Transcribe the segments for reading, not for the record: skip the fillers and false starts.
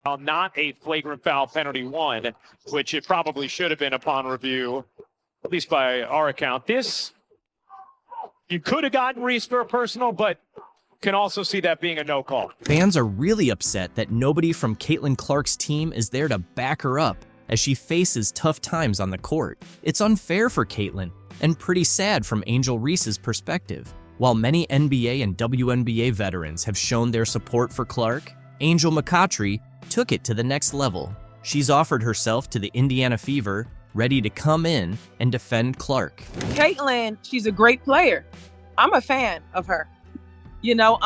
Not a flagrant foul penalty one, which it probably should have been upon review, at least by our account. This, you could have gotten Reese for a personal, but can also see that being a no call. Fans are really upset that nobody from Caitlin Clark's team is there to back her up as she faces tough times on the court. It's unfair for Caitlin and pretty sad from Angel Reese's perspective. While many NBA and WNBA veterans have shown their support for Clark, Angel McCoughtry took it to the next level. She's offered herself to the Indiana Fever, ready to come in and defend Clark. Caitlin, she's a great player. I'm a fan of her. You know,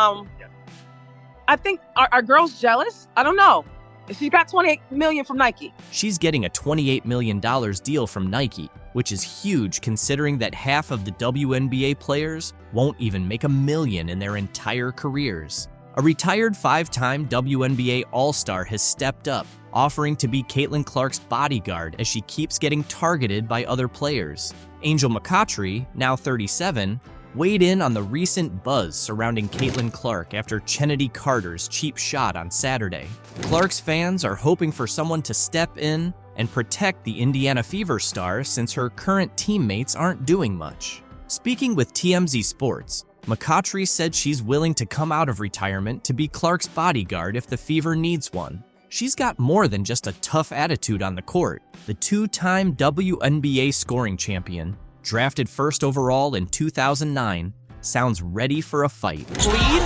I think, are girls jealous? I don't know. She got $28 million from Nike. She's getting a $28 million deal from Nike, which is huge considering that half of the WNBA players won't even make $1 million in their entire careers. A retired 5-time WNBA All-Star has stepped up, offering to be Caitlin Clark's bodyguard as she keeps getting targeted by other players. Angel McCoughtry, now 37, weighed in on the recent buzz surrounding Caitlin Clark after Chennedy Carter's cheap shot on Saturday. Clark's fans are hoping for someone to step in and protect the Indiana Fever star since her current teammates aren't doing much. Speaking with TMZ Sports, McCoughtry said she's willing to come out of retirement to be Clark's bodyguard if the Fever needs one. She's got more than just a tough attitude on the court. The 2-time WNBA scoring champion, drafted first overall in 2009, sounds ready for a fight. Lead.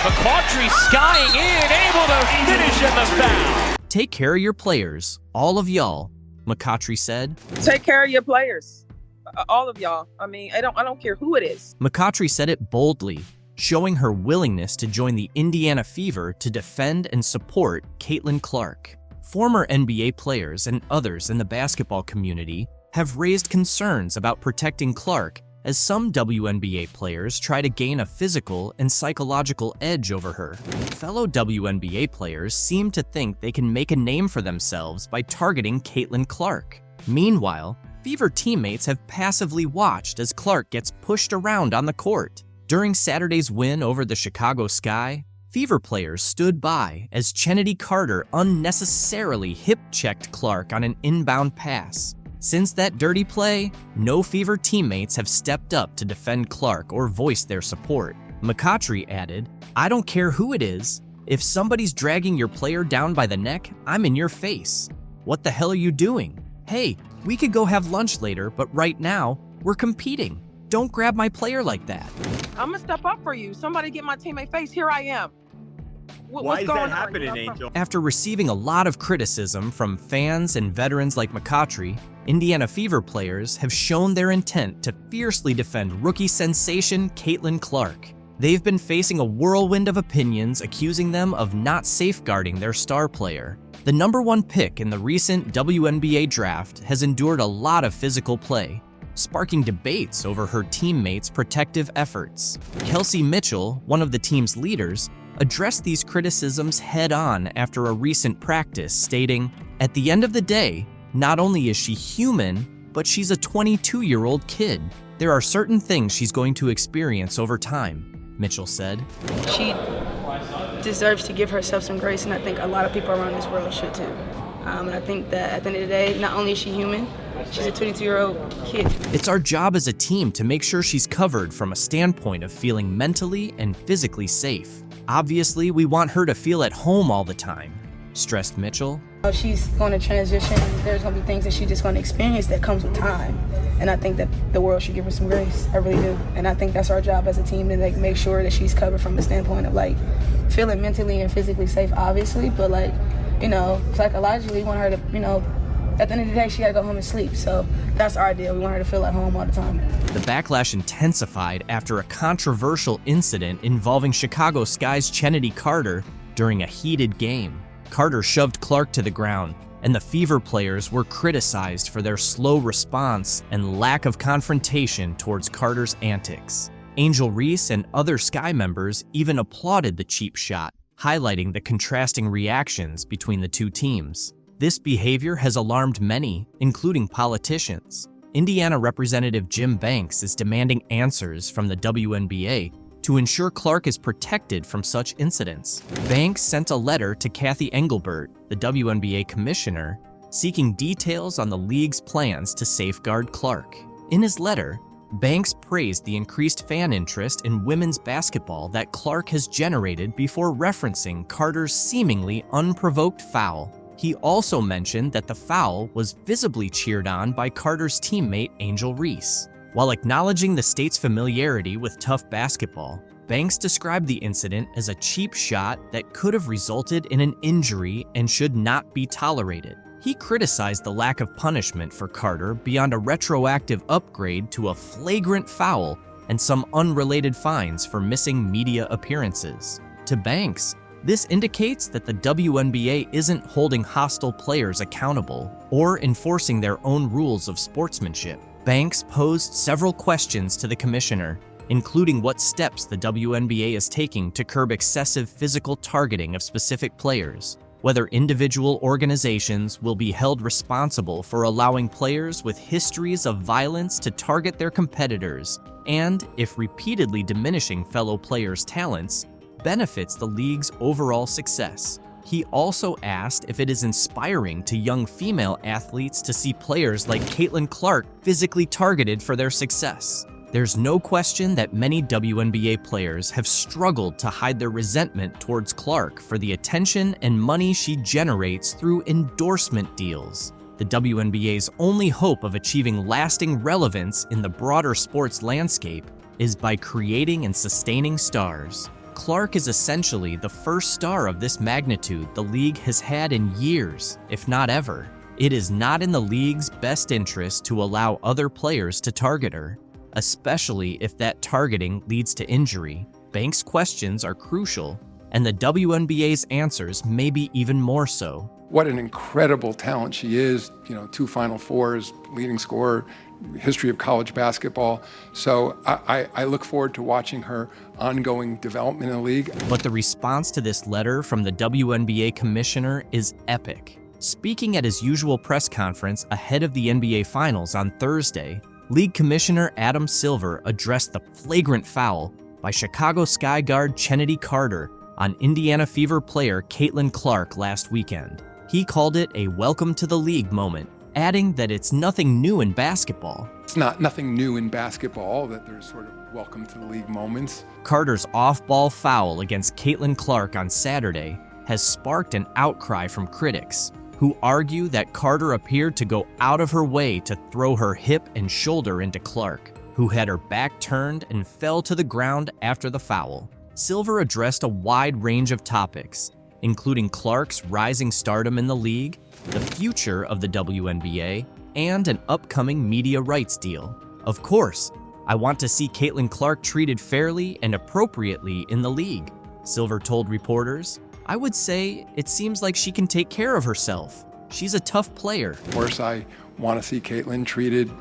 McCoughtry skying in, able to finish in the foul. Take care of your players, all of y'all, McCoughtry said. Take care of your players, all of y'all. I mean, I don't care who it is. McCoughtry said it boldly, showing her willingness to join the Indiana Fever to defend and support Caitlin Clark. Former NBA players and others in the basketball community have raised concerns about protecting Clark as some WNBA players try to gain a physical and psychological edge over her. Fellow WNBA players seem to think they can make a name for themselves by targeting Caitlin Clark. Meanwhile, Fever teammates have passively watched as Clark gets pushed around on the court. During Saturday's win over the Chicago Sky, Fever players stood by as Chennedy Carter unnecessarily hip-checked Clark on an inbound pass. Since that dirty play, no Fever teammates have stepped up to defend Clark or voice their support. McCoughtry added, "I don't care who it is. If somebody's dragging your player down by the neck, I'm in your face. What the hell are you doing? Hey, we could go have lunch later, but right now, we're competing. Don't grab my player like that." I'm gonna step up for you. Somebody get my teammate face. Here I am. Why is that happening, Angel? After receiving a lot of criticism from fans and veterans like McCoughtry, Indiana Fever players have shown their intent to fiercely defend rookie sensation Caitlin Clark. They've been facing a whirlwind of opinions accusing them of not safeguarding their star player. The #1 pick in the recent WNBA draft has endured a lot of physical play, sparking debates over her teammates' protective efforts. Kelsey Mitchell, one of the team's leaders, addressed these criticisms head-on after a recent practice, stating, "At the end of the day, not only is she human, but she's a 22-year-old kid. There are certain things she's going to experience over time," Mitchell said. She deserves to give herself some grace, and I think a lot of people around this world should too. And I think that at the end of the day, not only is she human, she's a 22-year-old kid. It's our job as a team to make sure she's covered from a standpoint of feeling mentally and physically safe. Obviously, we want her to feel at home all the time, stressed Mitchell. She's going to transition. There's going to be things that she's just going to experience that comes with time. And I think that the world should give her some grace. I really do. And I think that's our job as a team to make sure that she's covered from the standpoint of feeling mentally and physically safe, obviously. But psychologically, we want her to, at the end of the day, she got to go home and sleep. So that's our deal. We want her to feel at home all the time. The backlash intensified after a controversial incident involving Chicago Sky's Chennedy Carter during a heated game. Carter shoved Clark to the ground, and the Fever players were criticized for their slow response and lack of confrontation towards Carter's antics. Angel Reese and other Sky members even applauded the cheap shot, highlighting the contrasting reactions between the two teams. This behavior has alarmed many, including politicians. Indiana Representative Jim Banks is demanding answers from the WNBA, to ensure Clark is protected from such incidents. Banks sent a letter to Kathy Engelbert, the WNBA commissioner, seeking details on the league's plans to safeguard Clark. In his letter, Banks praised the increased fan interest in women's basketball that Clark has generated before referencing Carter's seemingly unprovoked foul. He also mentioned that the foul was visibly cheered on by Carter's teammate Angel Reese. While acknowledging the state's familiarity with tough basketball, Banks described the incident as a cheap shot that could have resulted in an injury and should not be tolerated. He criticized the lack of punishment for Carter beyond a retroactive upgrade to a flagrant foul and some unrelated fines for missing media appearances. To Banks, this indicates that the WNBA isn't holding hostile players accountable or enforcing their own rules of sportsmanship. Banks posed several questions to the commissioner, including what steps the WNBA is taking to curb excessive physical targeting of specific players, whether individual organizations will be held responsible for allowing players with histories of violence to target their competitors, and if repeatedly diminishing fellow players' talents benefits the league's overall success. He also asked if it is inspiring to young female athletes to see players like Caitlin Clark physically targeted for their success. There's no question that many WNBA players have struggled to hide their resentment towards Clark for the attention and money she generates through endorsement deals. The WNBA's only hope of achieving lasting relevance in the broader sports landscape is by creating and sustaining stars. Clark is essentially the first star of this magnitude the league has had in years, if not ever. It is not in the league's best interest to allow other players to target her, especially if that targeting leads to injury. Banks' questions are crucial, and the WNBA's answers may be even more so. What an incredible talent she is, 2 Final Fours, leading scorer, history of college basketball. So I look forward to watching her ongoing development in the league. But the response to this letter from the WNBA commissioner is epic. Speaking at his usual press conference ahead of the NBA Finals on Thursday, League Commissioner Adam Silver addressed the flagrant foul by Chicago Sky guard Chennedy Carter on Indiana Fever player Caitlin Clark last weekend. He called it a welcome to the league moment, adding that it's nothing new in basketball. It's nothing new in basketball that there's sort of welcome to the league moments. Carter's off-ball foul against Caitlin Clark on Saturday has sparked an outcry from critics, who argue that Carter appeared to go out of her way to throw her hip and shoulder into Clark, who had her back turned and fell to the ground after the foul. Silver addressed a wide range of topics, including Clark's rising stardom in the league, the future of the WNBA, and an upcoming media rights deal. Of course, I want to see Caitlin Clark treated fairly and appropriately in the league, Silver told reporters. I would say it seems like she can take care of herself. She's a tough player. Of course, I want to see Caitlin treated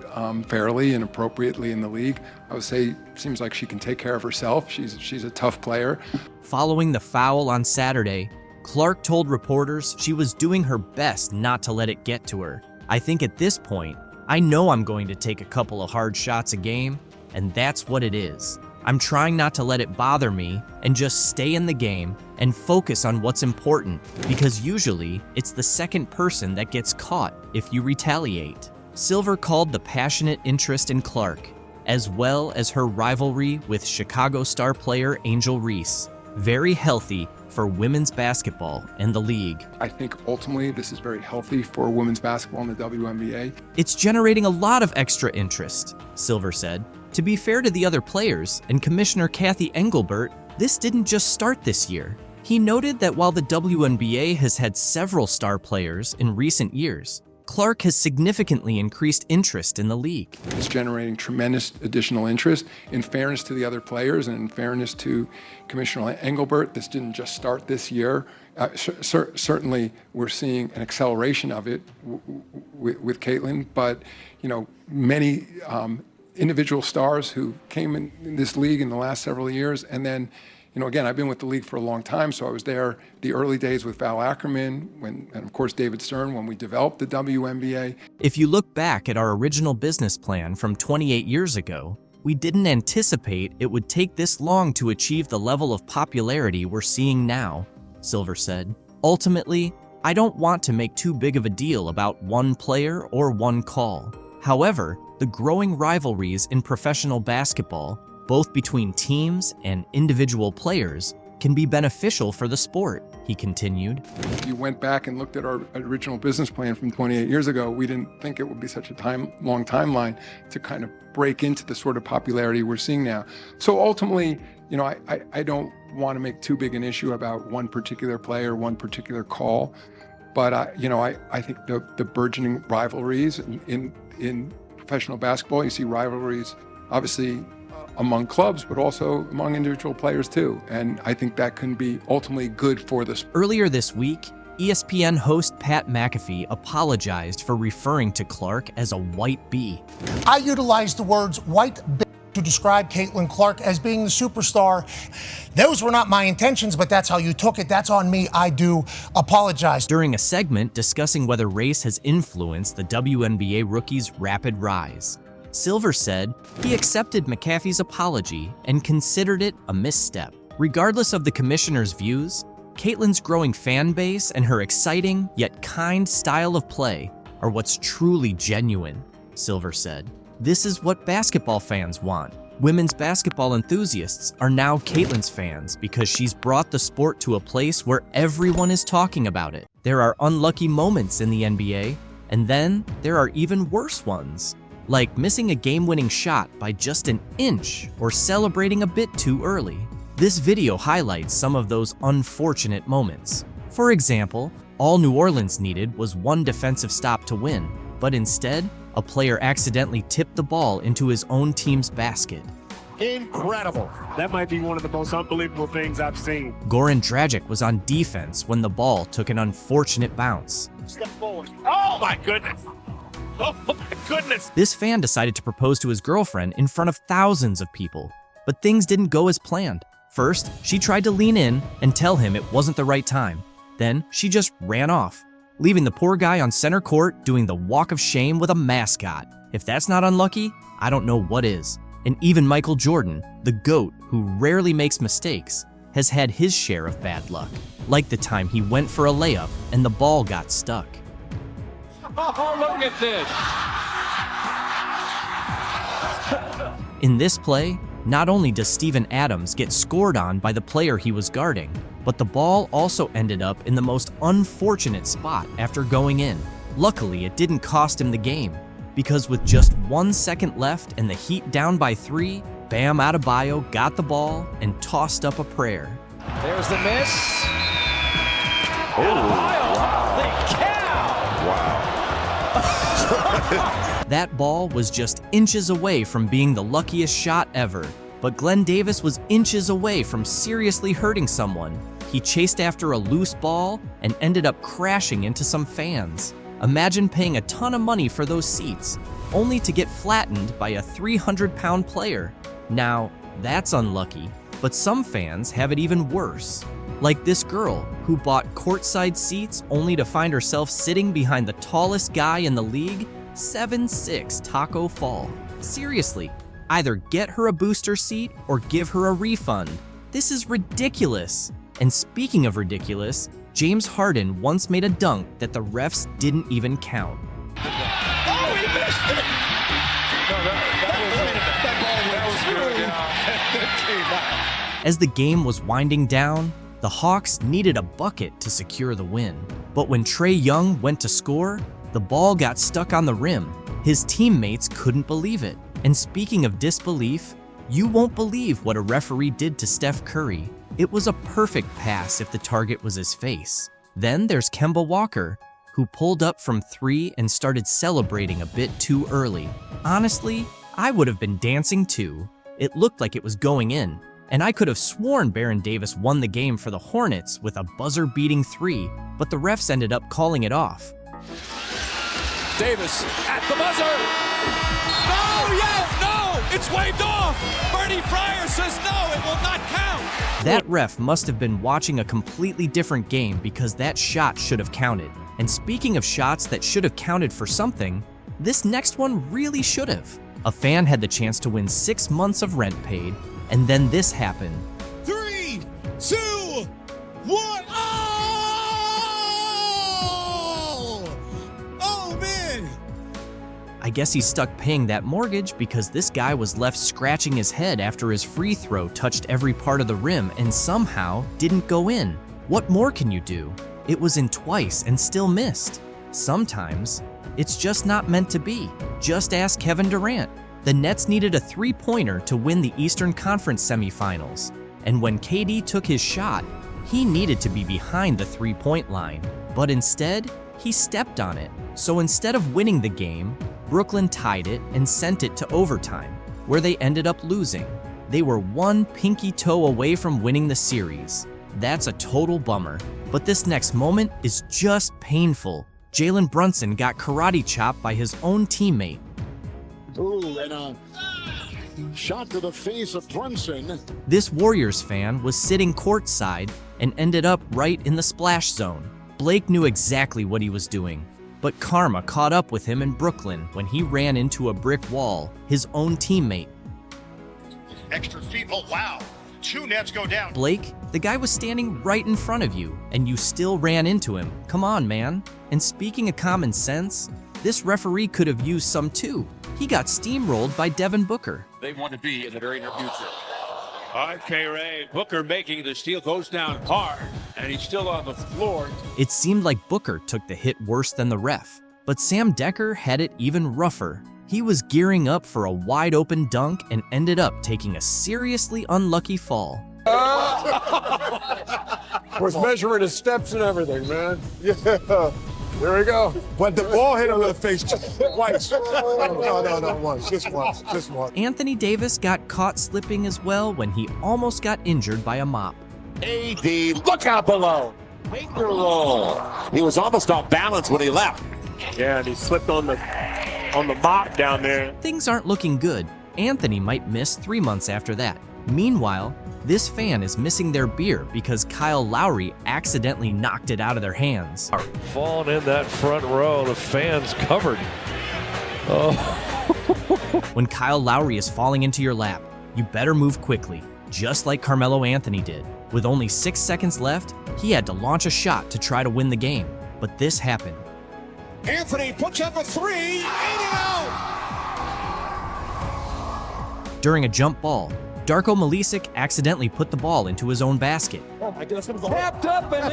fairly and appropriately in the league. I would say it seems like she can take care of herself. She's a tough player. Following the foul on Saturday, Clark told reporters she was doing her best not to let it get to her. I think at this point, I know I'm going to take a couple of hard shots a game, and that's what it is. I'm trying not to let it bother me and just stay in the game and focus on what's important, because usually it's the second person that gets caught if you retaliate. Silver called the passionate interest in Clark, as well as her rivalry with Chicago star player Angel Reese, very healthy for women's basketball and the league. I think ultimately this is very healthy for women's basketball in the WNBA. It's generating a lot of extra interest, Silver said. To be fair to the other players and Commissioner Kathy Engelbert, this didn't just start this year. He noted that while the WNBA has had several star players in recent years, Clark has significantly increased interest in the league. It's generating tremendous additional interest. In fairness to the other players and in fairness to Commissioner Engelbert, this didn't just start this year. Certainly, we're seeing an acceleration of it with Caitlin, but many individual stars who came in this league in the last several years, and then again, I've been with the league for a long time, so I was there the early days with Val Ackerman, and of course David Stern, when we developed the WNBA. If you look back at our original business plan from 28 years ago, "We didn't anticipate it would take this long to achieve the level of popularity we're seeing now," Silver said. "Ultimately, I don't want to make too big of a deal about one player or one call. However, the growing rivalries in professional basketball, both between teams and individual players, can be beneficial for the sport," he continued. If you went back and looked at our original business plan from 28 years ago, we didn't think it would be such a long timeline to kind of break into the sort of popularity we're seeing now. So ultimately, I don't want to make too big an issue about one particular player, one particular call, but I think the burgeoning rivalries in professional basketball, you see rivalries obviously among clubs, but also among individual players too. And I think that can be ultimately good for the sport. Earlier this week, ESPN host Pat McAfee apologized for referring to Clark as a white bee. "I utilized the words white bee to describe Caitlin Clark as being the superstar. Those were not my intentions, but that's how you took it. That's on me. I do apologize." During a segment discussing whether race has influenced the WNBA rookie's rapid rise, Silver said he accepted McAfee's apology and considered it a misstep. Regardless of the commissioner's views, Caitlin's growing fan base and her exciting yet kind style of play are what's truly genuine, Silver said. "This is what basketball fans want. Women's basketball enthusiasts are now Caitlin's fans because she's brought the sport to a place where everyone is talking about it. There are unlucky moments in the NBA, and then there are even worse ones, like missing a game-winning shot by just an inch or celebrating a bit too early. This video highlights some of those unfortunate moments. For example, all New Orleans needed was one defensive stop to win, but instead, a player accidentally tipped the ball into his own team's basket. Incredible. That might be one of the most unbelievable things I've seen. Goran Dragic was on defense when the ball took an unfortunate bounce. Step forward. Oh my goodness. Oh my goodness. This fan decided to propose to his girlfriend in front of thousands of people, but things didn't go as planned. First, she tried to lean in and tell him it wasn't the right time. Then she just ran off, leaving the poor guy on center court doing the walk of shame with a mascot. If that's not unlucky, I don't know what is. And even Michael Jordan, the GOAT who rarely makes mistakes, has had his share of bad luck, like the time he went for a layup and the ball got stuck. Oh, look at this. In this play, not only does Steven Adams get scored on by the player he was guarding, but the ball also ended up in the most unfortunate spot after going in. Luckily, it didn't cost him the game, because with just 1 second left and the Heat down by 3, Bam Adebayo got the ball and tossed up a prayer. There's the miss. Adebayo, holy cow! That ball was just inches away from being the luckiest shot ever, but Glenn Davis was inches away from seriously hurting someone. He chased after a loose ball and ended up crashing into some fans. Imagine paying a ton of money for those seats, only to get flattened by a 300-pound player. Now, that's unlucky, but some fans have it even worse. Like this girl who bought courtside seats only to find herself sitting behind the tallest guy in the league, 7'6" Taco Fall. Seriously, either get her a booster seat or give her a refund. This is ridiculous. And speaking of ridiculous, James Harden once made a dunk that the refs didn't even count. Oh, he missed it! As the game was winding down, the Hawks needed a bucket to secure the win. But when Trae Young went to score, the ball got stuck on the rim. His teammates couldn't believe it. And speaking of disbelief, you won't believe what a referee did to Steph Curry. It was a perfect pass if the target was his face. Then there's Kemba Walker, who pulled up from 3 and started celebrating a bit too early. Honestly, I would have been dancing too. It looked like it was going in, and I could have sworn Baron Davis won the game for the Hornets with a buzzer-beating 3, but the refs ended up calling it off. Davis at the buzzer. No, yes, no, it's waved off. Bernie Fryer says no, it will not count. That ref must have been watching a completely different game because that shot should have counted. And speaking of shots that should have counted for something, this next one really should have. A fan had the chance to win 6 months of rent paid, and then this happened. 3, 2, 1. Oh, man. I guess he's stuck paying that mortgage because this guy was left scratching his head after his free throw touched every part of the rim and somehow didn't go in. What more can you do? It was in twice and still missed. Sometimes, it's just not meant to be. Just ask Kevin Durant. The Nets needed a three-pointer to win the Eastern Conference semifinals, and when KD took his shot, he needed to be behind the three-point line, but instead, he stepped on it. So instead of winning the game, Brooklyn tied it and sent it to overtime, where they ended up losing. They were one pinky toe away from winning the series. That's a total bummer, but this next moment is just painful. Jalen Brunson got karate chopped by his own teammate. Ooh, and a shot to the face of Brunson. This Warriors fan was sitting courtside and ended up right in the splash zone. Blake knew exactly what he was doing, but karma caught up with him in Brooklyn when he ran into a brick wall, his own teammate. Extra feet, oh wow. 2 Nets go down. Blake, the guy was standing right in front of you, and you still ran into him. Come on, man. And speaking of common sense, this referee could have used some too. He got steamrolled by Devin Booker. They want to be in the very near future. Ray Booker making the steal, goes down hard, and he's still on the floor. It seemed like Booker took the hit worse than the ref, but Sam Decker had it even rougher. He was gearing up for a wide-open dunk and ended up taking a seriously unlucky fall. Was measuring his steps and everything, man. Yeah, there we go. But the ball hit him in the face twice. No, once. Just once. Anthony Davis got caught slipping as well when he almost got injured by a mop. AD, look out below. Finger roll. He was almost off balance when he left. Yeah, and he slipped on the mop down there. Things aren't looking good. Anthony might miss 3 months after that. Meanwhile, this fan is missing their beer because Kyle Lowry accidentally knocked it out of their hands. Falling in that front row, the fans covered. Oh. When Kyle Lowry is falling into your lap, you better move quickly, just like Carmelo Anthony did. With only 6 seconds left, he had to launch a shot to try to win the game. But this happened. Anthony puts up a 3, in and out. During a jump ball, Darko Milicic accidentally put the ball into his own basket. Oh my goodness, tapped up and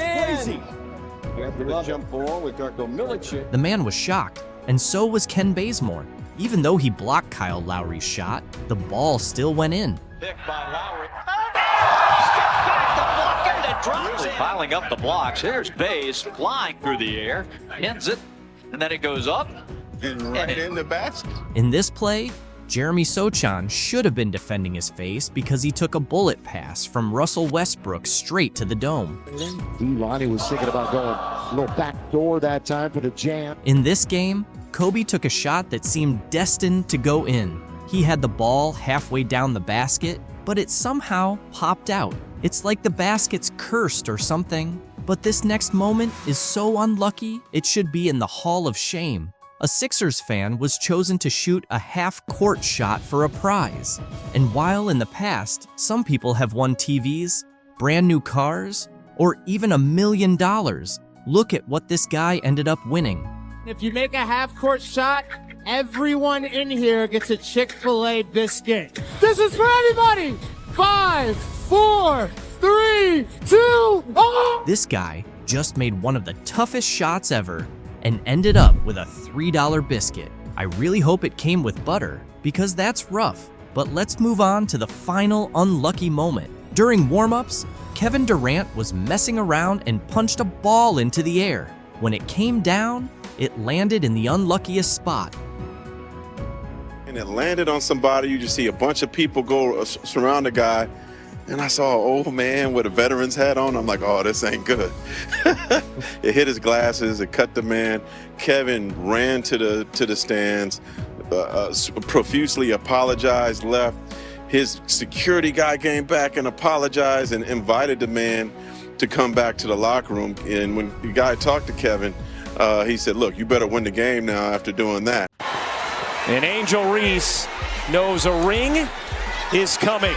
in. After the jump ball with Darko Milicic. The man was shocked, and so was Ken Bazemore. Even though he blocked Kyle Lowry's shot, the ball still went in. Picked by Lowry. Drops it. Piling up the blocks. Here's Baze flying through the air, ends it, and then it goes up And right in the basket. In this play, Jeremy Sochan should have been defending his face because he took a bullet pass from Russell Westbrook straight to the dome. Lonnie was thinking about going a little back door that time for the jam. In this game, Kobe took a shot that seemed destined to go in. He had the ball halfway down the basket, but it somehow popped out. It's like the basket's cursed or something. But this next moment is so unlucky, it should be in the Hall of Shame. A Sixers fan was chosen to shoot a half-court shot for a prize. And while in the past, some people have won TVs, brand new cars, or even $1 million, look at what this guy ended up winning. If you make a half-court shot, everyone in here gets a Chick-fil-A biscuit. This is for everybody! 5, 4, 3, 2, oh! This guy just made one of the toughest shots ever and ended up with a $3 biscuit. I really hope it came with butter because that's rough. But let's move on to the final unlucky moment. During warm-ups, Kevin Durant was messing around and punched a ball into the air. When it came down, it landed in the unluckiest spot. And it landed on somebody. You just see a bunch of people go surround the guy. And I saw an old man with a veteran's hat on. I'm like, oh, this ain't good. It hit his glasses. It cut the man. Kevin ran to the stands, profusely apologized, left. His security guy came back and apologized and invited the man to come back to the locker room. And when the guy talked to Kevin, he said, look, you better win the game now after doing that. And Angel Reese knows a ring is coming.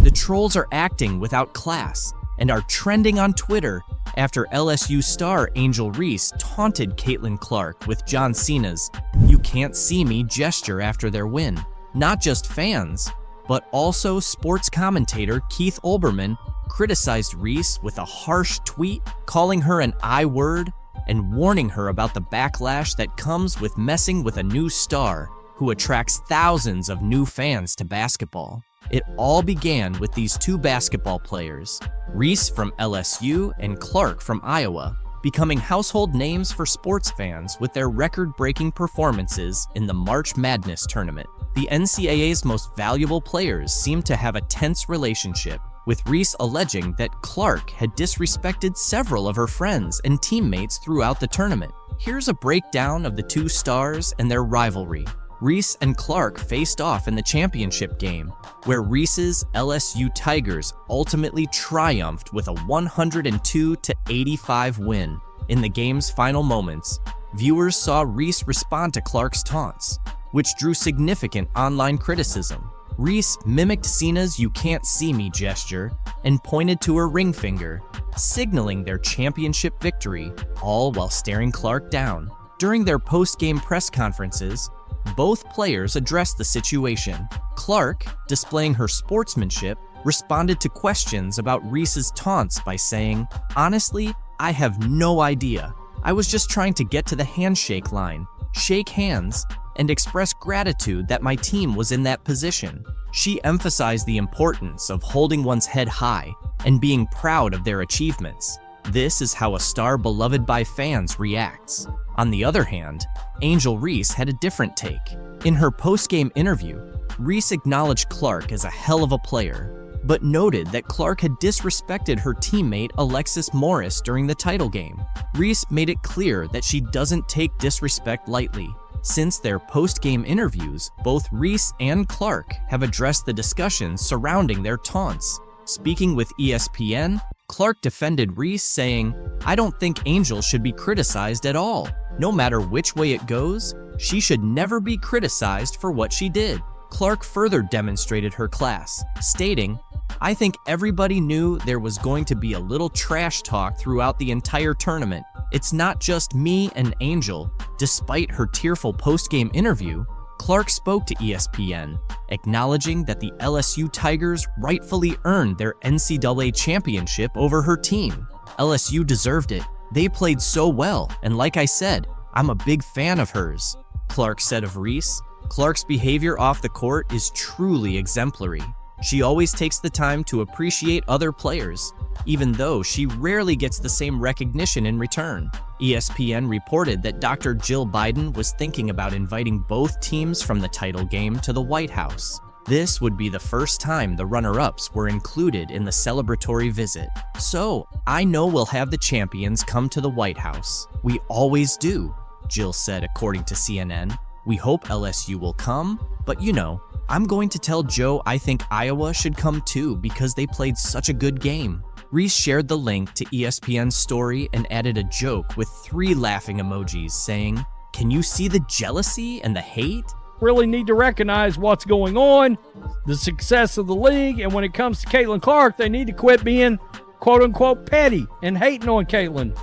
The trolls are acting without class and are trending on Twitter after LSU star Angel Reese taunted Caitlin Clark with John Cena's "You Can't See Me" gesture after their win. Not just fans, but also sports commentator Keith Olbermann criticized Reese with a harsh tweet, calling her an I-word and warning her about the backlash that comes with messing with a new star who attracts thousands of new fans to basketball. It all began with these two basketball players, Reese from LSU and Clark from Iowa, becoming household names for sports fans with their record-breaking performances in the March Madness tournament. The NCAA's most valuable players seemed to have a tense relationship, with Reese alleging that Clark had disrespected several of her friends and teammates throughout the tournament. Here's a breakdown of the two stars and their rivalry. Reese and Clark faced off in the championship game, where Reese's LSU Tigers ultimately triumphed with a 102-85 win. In the game's final moments, viewers saw Reese respond to Clark's taunts, which drew significant online criticism. Reese mimicked Cena's "You Can't See Me" gesture and pointed to her ring finger, signaling their championship victory, all while staring Clark down. During their post-game press conferences, both players addressed the situation. Clark, displaying her sportsmanship, responded to questions about Reese's taunts by saying, "Honestly, I have no idea. I was just trying to get to the handshake line, shake hands, and express gratitude that my team was in that position." She emphasized the importance of holding one's head high and being proud of their achievements. This is how a star beloved by fans reacts. On the other hand, Angel Reese had a different take. In her post-game interview, Reese acknowledged Clark as a hell of a player, but noted that Clark had disrespected her teammate Alexis Morris during the title game. Reese made it clear that she doesn't take disrespect lightly. Since their post-game interviews, both Reese and Clark have addressed the discussions surrounding their taunts. Speaking with ESPN, Clark defended Reese, saying, "I don't think Angel should be criticized at all. No matter which way it goes, she should never be criticized for what she did." Clark further demonstrated her class, stating, "I think everybody knew there was going to be a little trash talk throughout the entire tournament. It's not just me and Angel." Despite her tearful post-game interview, Clark spoke to ESPN, acknowledging that the LSU Tigers rightfully earned their NCAA championship over her team. LSU deserved it. They played so well, and like I said, I'm a big fan of hers, Clark said of Reese. Clark's behavior off the court is truly exemplary. She always takes the time to appreciate other players, even though she rarely gets the same recognition in return. ESPN reported that Dr. Jill Biden was thinking about inviting both teams from the title game to the White House. This would be the first time the runner-ups were included in the celebratory visit. "So, I know we'll have the champions come to the White House. We always do," Jill said, according to CNN. "We hope LSU will come, but you know, I'm going to tell Joe I think Iowa should come too because they played such a good game." Reese shared the link to ESPN's story and added a joke with 3 laughing emojis saying, "Can you see the jealousy and the hate?" Really need to recognize what's going on, the success of the league, and when it comes to Caitlin Clark, they need to quit being quote-unquote petty and hating on Caitlin.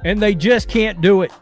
And they just can't do it.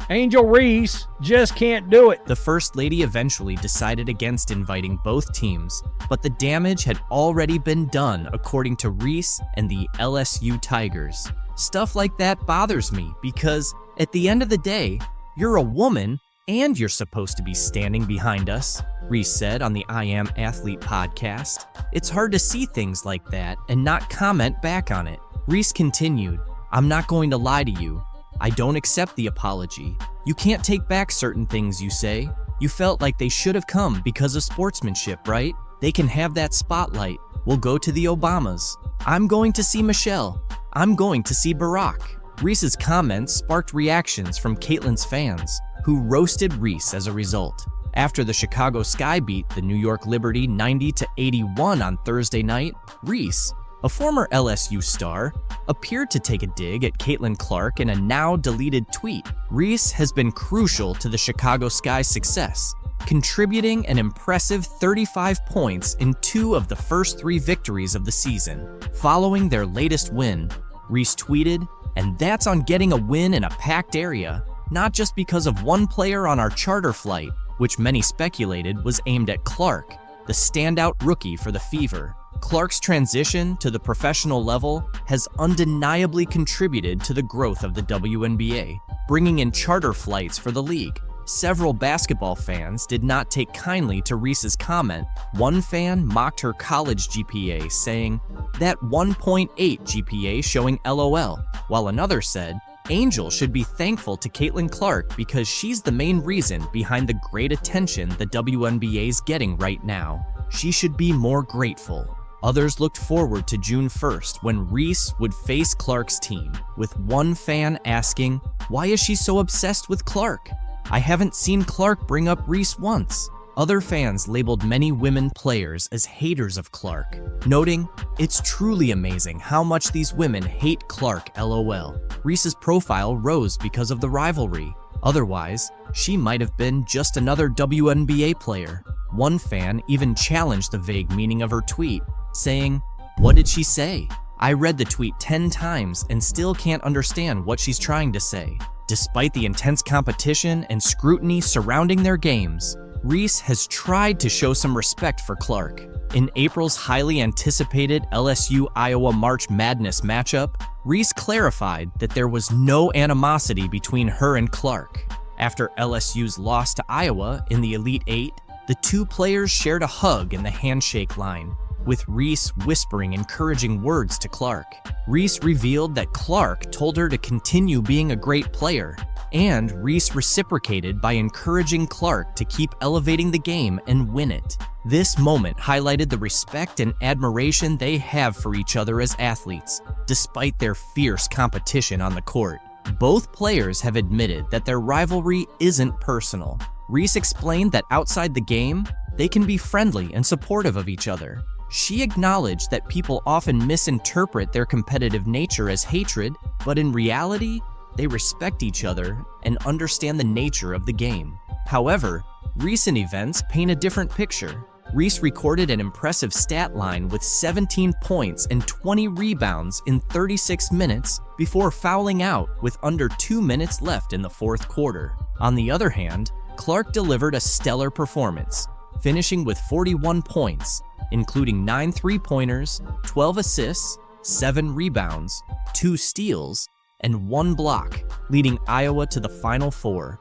Angel Reese just can't do it. The First Lady eventually decided against inviting both teams, but the damage had already been done, according to Reese and the LSU Tigers. Stuff like that bothers me because, at the end of the day, you're a woman and you're supposed to be standing behind us, Reese said on the I Am Athlete podcast. It's hard to see things like that and not comment back on it. Reese continued, "I'm not going to lie to you. I don't accept the apology. You can't take back certain things you say. You felt like they should have come because of sportsmanship, right? They can have that spotlight. We'll go to the Obamas. I'm going to see Michelle. I'm going to see Barack." Reese's comments sparked reactions from Caitlin's fans, who roasted Reese as a result. After the Chicago Sky beat the New York Liberty 90-81 on Thursday night, Reese, A former LSU star appeared to take a dig at Caitlin Clark in a now-deleted tweet. Reese has been crucial to the Chicago Sky's success, contributing an impressive 35 points in 2 of the first 3 victories of the season. Following their latest win, Reese tweeted, "And that's on getting a win in a packed area, not just because of one player on our charter flight," which many speculated was aimed at Clark, the standout rookie for the Fever. Clark's transition to the professional level has undeniably contributed to the growth of the WNBA, bringing in charter flights for the league. Several basketball fans did not take kindly to Reese's comment. One fan mocked her college GPA, saying, "That 1.8 GPA showing LOL," while another said, "Angel should be thankful to Caitlin Clark because she's the main reason behind the great attention the WNBA's getting right now. She should be more grateful." Others looked forward to June 1st when Reese would face Clark's team, with one fan asking, "Why is she so obsessed with Clark? I haven't seen Clark bring up Reese once." Other fans labeled many women players as haters of Clark, noting, "It's truly amazing how much these women hate Clark, LOL." Reese's profile rose because of the rivalry. Otherwise, she might have been just another WNBA player. One fan even challenged the vague meaning of her tweet, saying, "What did she say? I read the tweet 10 times and still can't understand what she's trying to say." Despite the intense competition and scrutiny surrounding their games, Reese has tried to show some respect for Clark. In April's highly anticipated LSU-Iowa March Madness matchup, Reese clarified that there was no animosity between her and Clark. After LSU's loss to Iowa in the Elite Eight, the 2 players shared a hug in the handshake line, with Reese whispering encouraging words to Clark. Reese revealed that Clark told her to continue being a great player, and Reese reciprocated by encouraging Clark to keep elevating the game and win it. This moment highlighted the respect and admiration they have for each other as athletes, despite their fierce competition on the court. Both players have admitted that their rivalry isn't personal. Reese explained that outside the game, they can be friendly and supportive of each other. She acknowledged that people often misinterpret their competitive nature as hatred, but in reality, they respect each other and understand the nature of the game. However, recent events paint a different picture. Reese recorded an impressive stat line with 17 points and 20 rebounds in 36 minutes before fouling out with under 2 minutes left in the 4th quarter. On the other hand, Clark delivered a stellar performance, finishing with 41 points, including 9 3-pointers, 12 assists, 7 rebounds, 2 steals, and 1 block, leading Iowa to the Final Four.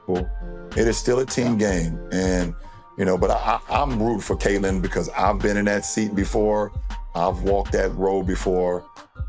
It is still a team game, and but I'm rooting for Caitlin because I've been in that seat before. I've walked that road before.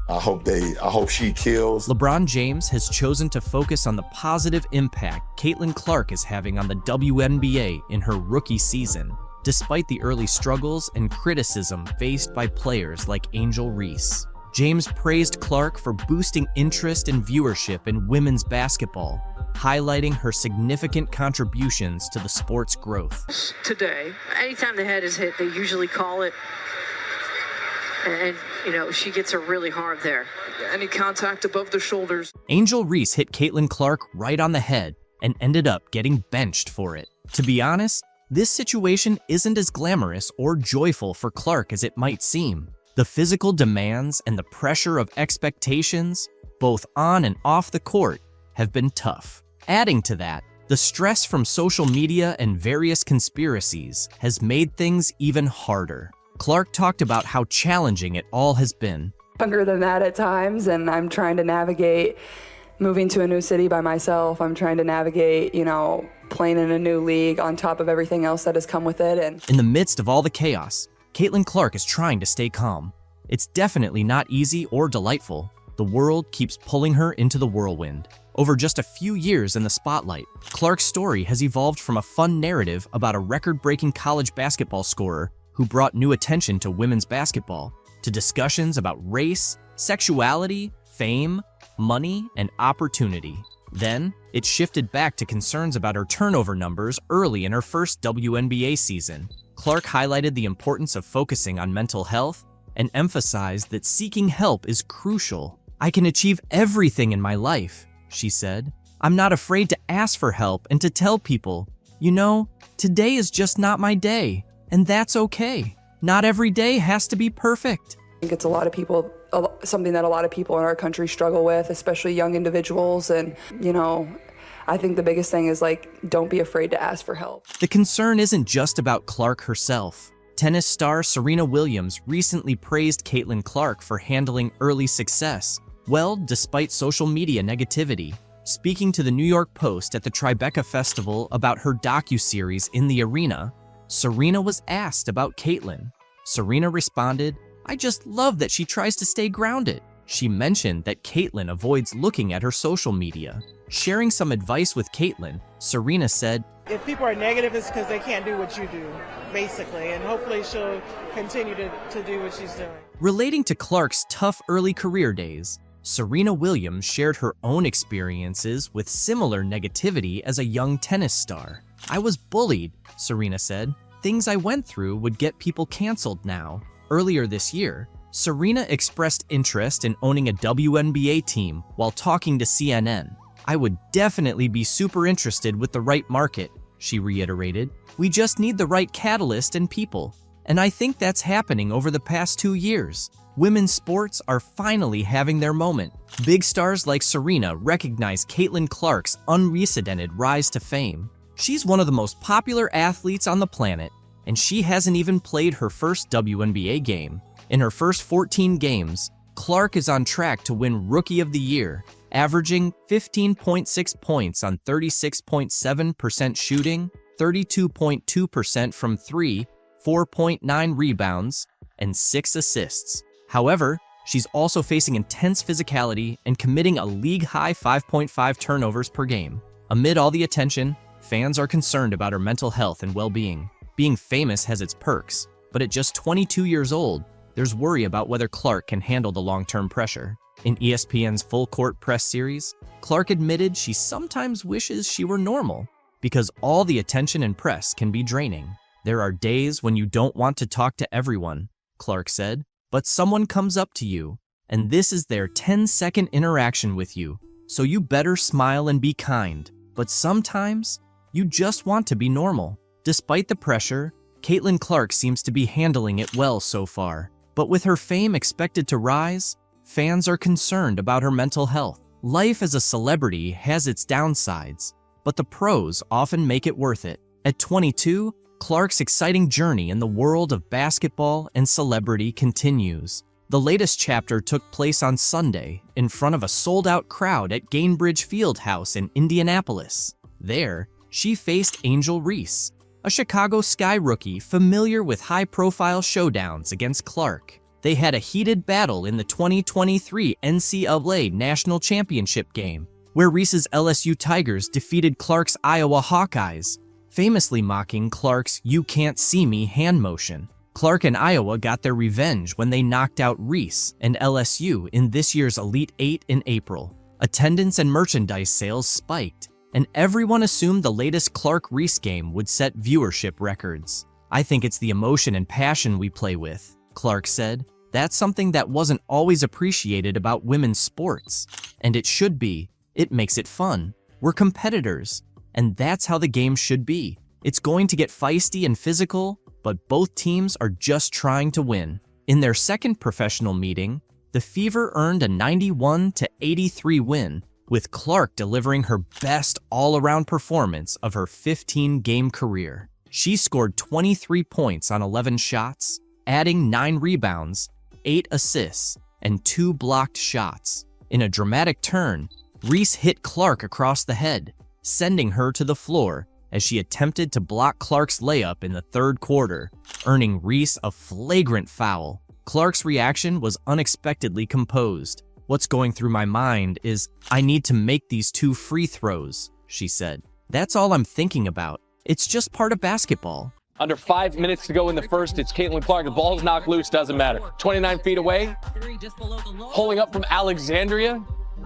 I hope she kills. LeBron James has chosen to focus on the positive impact Caitlin Clark is having on the WNBA in her rookie season, despite the early struggles and criticism faced by players like Angel Reese. James praised Clark for boosting interest and viewership in women's basketball, highlighting her significant contributions to the sport's growth. Today, anytime the head is hit, they usually call it, and she gets her really hard there. Any contact above the shoulders. Angel Reese hit Caitlin Clark right on the head and ended up getting benched for it. To be honest, this situation isn't as glamorous or joyful for Clark as it might seem. The physical demands and the pressure of expectations, both on and off the court, have been tough. Adding to that, the stress from social media and various conspiracies has made things even harder. Clark talked about how challenging it all has been. Younger than that at times, and I'm trying to navigate moving to a new city by myself. I'm trying to navigate, playing in a new league on top of everything else that has come with it. And in the midst of all the chaos, Caitlin Clark is trying to stay calm. It's definitely not easy or delightful. The world keeps pulling her into the whirlwind. Over just a few years in the spotlight, Clark's story has evolved from a fun narrative about a record-breaking college basketball scorer who brought new attention to women's basketball, to discussions about race, sexuality, fame, money, and opportunity. Then, it shifted back to concerns about her turnover numbers early in her first WNBA season. Clark highlighted the importance of focusing on mental health, and emphasized that seeking help is crucial. "I can achieve everything in my life," she said. "I'm not afraid to ask for help and to tell people, you know, today is just not my day, and that's okay. Not every day has to be perfect." I think it's something that a lot of people in our country struggle with, especially young individuals. And, I think the biggest thing is don't be afraid to ask for help. The concern isn't just about Clark herself. Tennis star Serena Williams recently praised Caitlin Clark for handling early success well despite social media negativity. Speaking to the New York Post at the Tribeca Festival about her docuseries In the Arena, Serena was asked about Caitlin. Serena responded, "I just love that she tries to stay grounded." She mentioned that Caitlin avoids looking at her social media. Sharing some advice with Caitlin, Serena said, "If people are negative, it's because they can't do what you do, basically, and hopefully she'll continue to do what she's doing." Relating to Clark's tough early career days, Serena Williams shared her own experiences with similar negativity as a young tennis star. "I was bullied," Serena said. "Things I went through would get people canceled now." Earlier this year, Serena expressed interest in owning a WNBA team while talking to CNN. "I would definitely be super interested with the right market," she reiterated. "We just need the right catalyst and people. And I think that's happening over the past 2 years. Women's sports are finally having their moment." Big stars like Serena recognize Caitlin Clark's unprecedented rise to fame. She's one of the most popular athletes on the planet, and she hasn't even played her first WNBA game. In her first 14 games, Clark is on track to win Rookie of the Year, averaging 15.6 points on 36.7% shooting, 32.2% from three, 4.9 rebounds, and 6 assists. However, she's also facing intense physicality and committing a league-high 5.5 turnovers per game. Amid all the attention, fans are concerned about her mental health and well-being. Being famous has its perks, but at just 22 years old, there's worry about whether Clark can handle the long-term pressure. In ESPN's Full Court Press series, Clark admitted she sometimes wishes she were normal because all the attention and press can be draining. "There are days when you don't want to talk to everyone," Clark said, "but someone comes up to you, and this is their 10-second interaction with you, so you better smile and be kind. But sometimes, you just want to be normal." Despite the pressure, Caitlin Clark seems to be handling it well so far. But with her fame expected to rise, fans are concerned about her mental health. Life as a celebrity has its downsides, but the pros often make it worth it. At 22, Clark's exciting journey in the world of basketball and celebrity continues. The latest chapter took place on Sunday in front of a sold-out crowd at Gainbridge Fieldhouse in Indianapolis. There, she faced Angel Reese, a Chicago Sky rookie familiar with high-profile showdowns against Clark. They had a heated battle in the 2023 NCAA National Championship game, where Reese's LSU Tigers defeated Clark's Iowa Hawkeyes, famously mocking Clark's "you can't see me" hand motion. Clark and Iowa got their revenge when they knocked out Reese and LSU in this year's Elite Eight in April. Attendance and merchandise sales spiked, and everyone assumed the latest Clark-Reese game would set viewership records. "I think it's the emotion and passion we play with," Clark said. "That's something that wasn't always appreciated about women's sports. And it should be. It makes it fun. We're competitors. And that's how the game should be. It's going to get feisty and physical, but both teams are just trying to win." In their second professional meeting, the Fever earned a 91-83 win, with Clark delivering her best all-around performance of her 15-game career. She scored 23 points on 11 shots, adding 9 rebounds, 8 assists, and 2 blocked shots. In a dramatic turn, Reese hit Clark across the head, sending her to the floor as she attempted to block Clark's layup in the third quarter, earning Reese a flagrant foul. Clark's reaction was unexpectedly composed. "What's going through my mind is, I need to make these 2 free throws," she said. "That's all I'm thinking about. It's just part of basketball." Under 5 minutes to go in the first, it's Caitlin Clark. The ball's knocked loose, doesn't matter. 29 feet away, pulling up from Alexandria,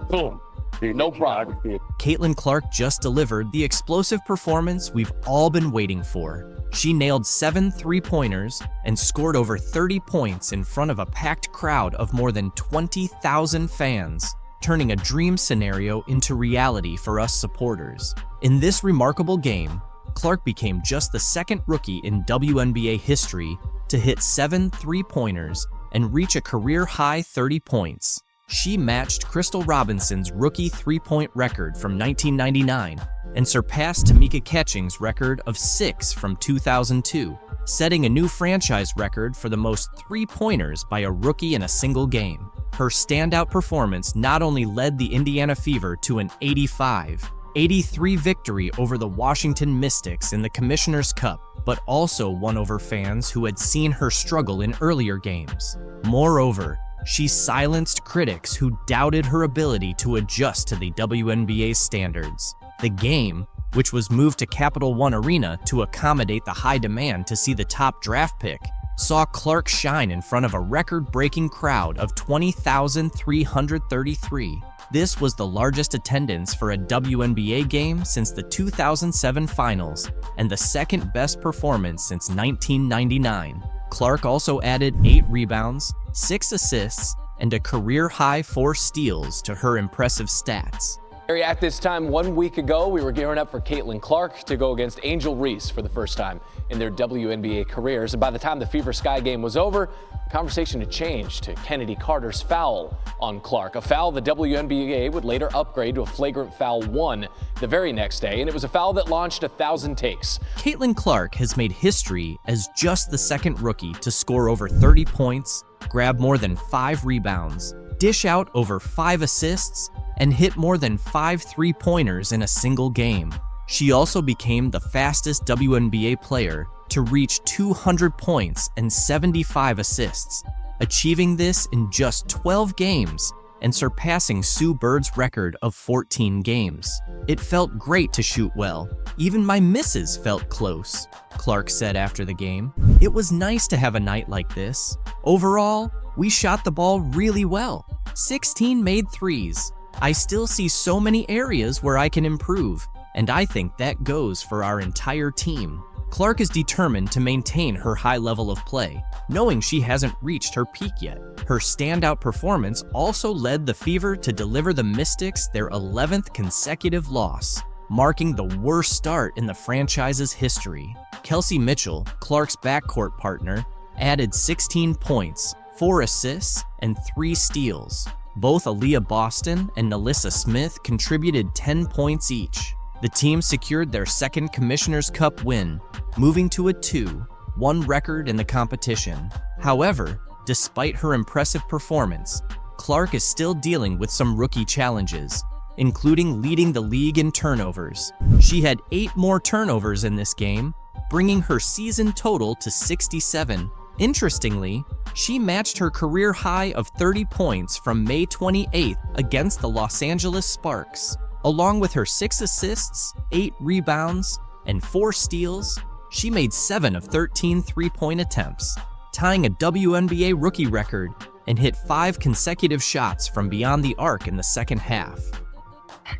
boom. No problem. Caitlin Clark just delivered the explosive performance we've all been waiting for. She nailed 7 three-pointers and scored over 30 points in front of a packed crowd of more than 20,000 fans, turning a dream scenario into reality for us supporters. In this remarkable game, Clark became just the second rookie in WNBA history to hit 7 three-pointers and reach a career-high 30 points. She matched Crystal Robinson's rookie three-point record from 1999 and surpassed Tamika Catching's record of 6 from 2002, setting a new franchise record for the most three-pointers by a rookie in a single game. Her standout performance not only led the Indiana Fever to an 85-83 victory over the Washington Mystics in the Commissioner's Cup, but also won over fans who had seen her struggle in earlier games. Moreover, she silenced critics who doubted her ability to adjust to the WNBA's standards. The game, which was moved to Capital One Arena to accommodate the high demand to see the top draft pick, saw Clark shine in front of a record-breaking crowd of 20,333. This was the largest attendance for a WNBA game since the 2007 finals and the second best performance since 1999. Clark also added 8 rebounds, 6 assists, and a career-high 4 steals to her impressive stats. At this time 1 week ago, we were gearing up for Caitlin Clark to go against Angel Reese for the first time in their WNBA careers. And by the time the Fever Sky game was over, the conversation had changed to Kennedy Carter's foul on Clark, a foul the WNBA would later upgrade to a flagrant foul 1 the very next day, and it was a foul that launched 1,000 takes. Caitlin Clark has made history as just the second rookie to score over 30 points, grab more than 5 rebounds, dish out over 5 assists, and hit more than 5 three-pointers in a single game. She also became the fastest WNBA player to reach 200 points and 75 assists, achieving this in just 12 games and surpassing Sue Bird's record of 14 games. It felt great to shoot well. Even my misses felt close, Clark said after the game. It was nice to have a night like this. Overall, we shot the ball really well. 16 made threes. I still see so many areas where I can improve, and I think that goes for our entire team. Clark is determined to maintain her high level of play, knowing she hasn't reached her peak yet. Her standout performance also led the Fever to deliver the Mystics their 11th consecutive loss, marking the worst start in the franchise's history. Kelsey Mitchell, Clark's backcourt partner, added 16 points, 4 assists, and 3 steals. Both Aaliyah Boston and Nalissa Smith contributed 10 points each. The team secured their second Commissioner's Cup win, moving to a 2-1 record in the competition. However, despite her impressive performance, Clark is still dealing with some rookie challenges, including leading the league in turnovers. She had 8 more turnovers in this game, bringing her season total to 67. Interestingly, she matched her career high of 30 points from May 28th against the Los Angeles Sparks. Along with her 6 assists, 8 rebounds, and 4 steals, she made 7 of 13 three-point attempts, tying a WNBA rookie record, and hit 5 consecutive shots from beyond the arc in the second half.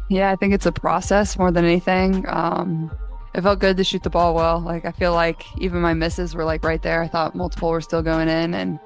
Yeah, I think it's a process more than anything. It felt good to shoot the ball well. Like, I feel like even my misses were like right there. I thought multiple were still going in, and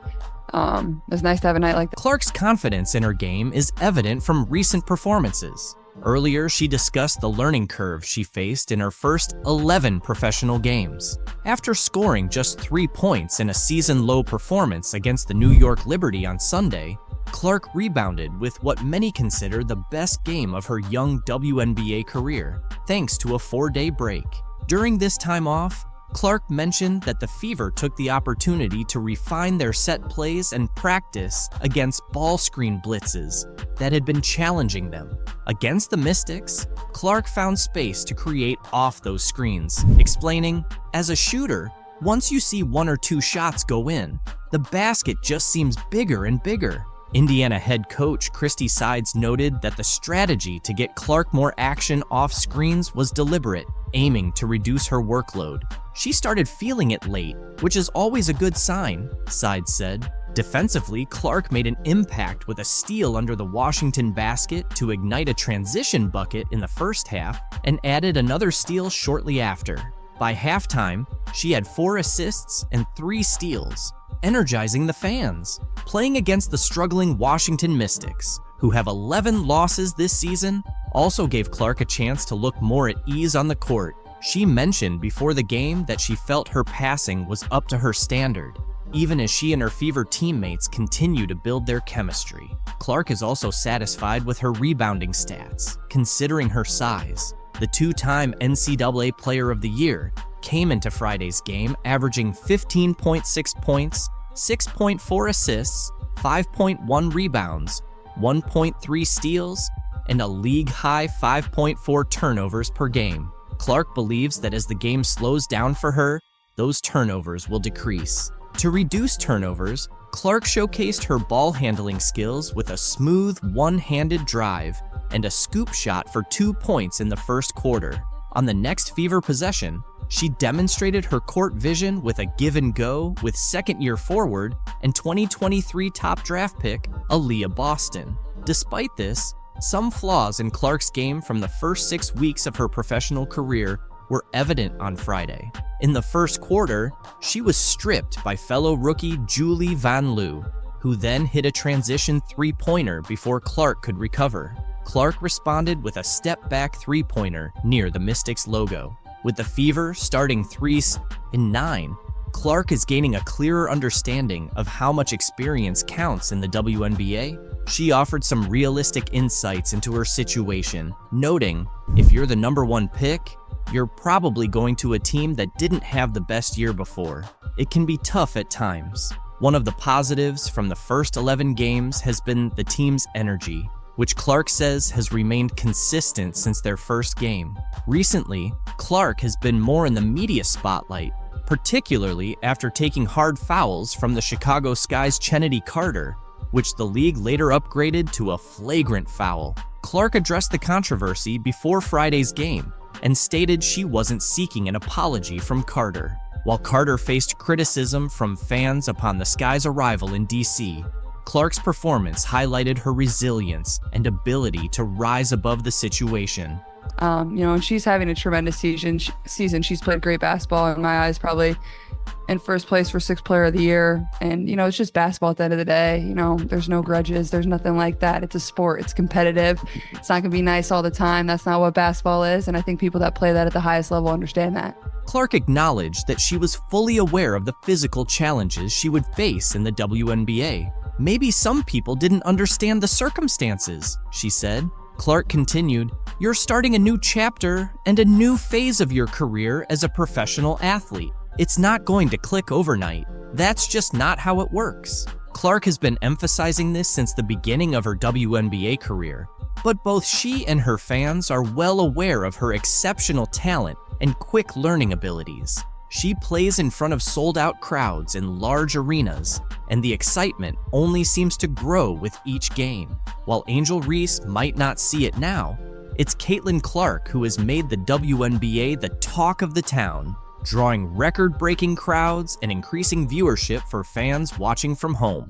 it was nice to have a night like that. Clark's confidence in her game is evident from recent performances. Earlier, she discussed the learning curve she faced in her first 11 professional games. After scoring just 3 points in a season-low performance against the New York Liberty on Sunday, Clark rebounded with what many consider the best game of her young WNBA career, thanks to a 4-day break. During this time off, Clark mentioned that the Fever took the opportunity to refine their set plays and practice against ball screen blitzes that had been challenging them. Against the Mystics, Clark found space to create off those screens, explaining, "As a shooter, once you see 1 or 2 shots go in, the basket just seems bigger and bigger." Indiana head coach Christy Sides noted that the strategy to get Clark more action off screens was deliberate, aiming to reduce her workload. "She started feeling it late, which is always a good sign," Sides said. Defensively, Clark made an impact with a steal under the Washington basket to ignite a transition bucket in the first half and added another steal shortly after. By halftime, she had 4 assists and 3 steals, energizing the fans. Playing against the struggling Washington Mystics, who have 11 losses this season, also gave Clark a chance to look more at ease on the court. She mentioned before the game that she felt her passing was up to her standard, even as she and her Fever teammates continue to build their chemistry. Clark is also satisfied with her rebounding stats, considering her size. The 2-time NCAA Player of the Year came into Friday's game averaging 15.6 points, 6.4 assists, 5.1 rebounds, 1.3 steals, and a league-high 5.4 turnovers per game. Clark believes that as the game slows down for her, those turnovers will decrease. To reduce turnovers, Clark showcased her ball handling skills with a smooth one-handed drive and a scoop shot for 2 points in the first quarter. On the next Fever possession, she demonstrated her court vision with a give and go with second-year forward and 2023 top draft pick, Aaliyah Boston. Despite this, some flaws in Clark's game from the first 6 weeks of her professional career were evident on Friday. In the first quarter, she was stripped by fellow rookie Julie Van Loo, who then hit a transition three-pointer before Clark could recover. Clark responded with a step-back three-pointer near the Mystics logo. With the Fever starting 3s in 9, Clark is gaining a clearer understanding of how much experience counts in the WNBA. She offered some realistic insights into her situation, noting, if you're the #1 pick, you're probably going to a team that didn't have the best year before. It can be tough at times. One of the positives from the first 11 games has been the team's energy, which Clark says has remained consistent since their first game. Recently, Clark has been more in the media spotlight, particularly after taking hard fouls from the Chicago Sky's Chennedy Carter, which the league later upgraded to a flagrant foul. Clark addressed the controversy before Friday's game and stated she wasn't seeking an apology from Carter. While Carter faced criticism from fans upon the Sky's arrival in DC, Clark's performance highlighted her resilience and ability to rise above the situation. And she's having a tremendous season. She's played great basketball in my eyes, probably in first place for 6th Player of the Year. And, it's just basketball at the end of the day. There's no grudges. There's nothing like that. It's a sport. It's competitive. It's not going to be nice all the time. That's not what basketball is. And I think people that play that at the highest level understand that. Clark acknowledged that she was fully aware of the physical challenges she would face in the WNBA. Maybe some people didn't understand the circumstances, she said. Clark continued, "You're starting a new chapter and a new phase of your career as a professional athlete. It's not going to click overnight. That's just not how it works." Clark has been emphasizing this since the beginning of her WNBA career, but both she and her fans are well aware of her exceptional talent and quick learning abilities. She plays in front of sold-out crowds in large arenas, and the excitement only seems to grow with each game. While Angel Reese might not see it now, it's Caitlin Clark who has made the WNBA the talk of the town, drawing record-breaking crowds and increasing viewership for fans watching from home.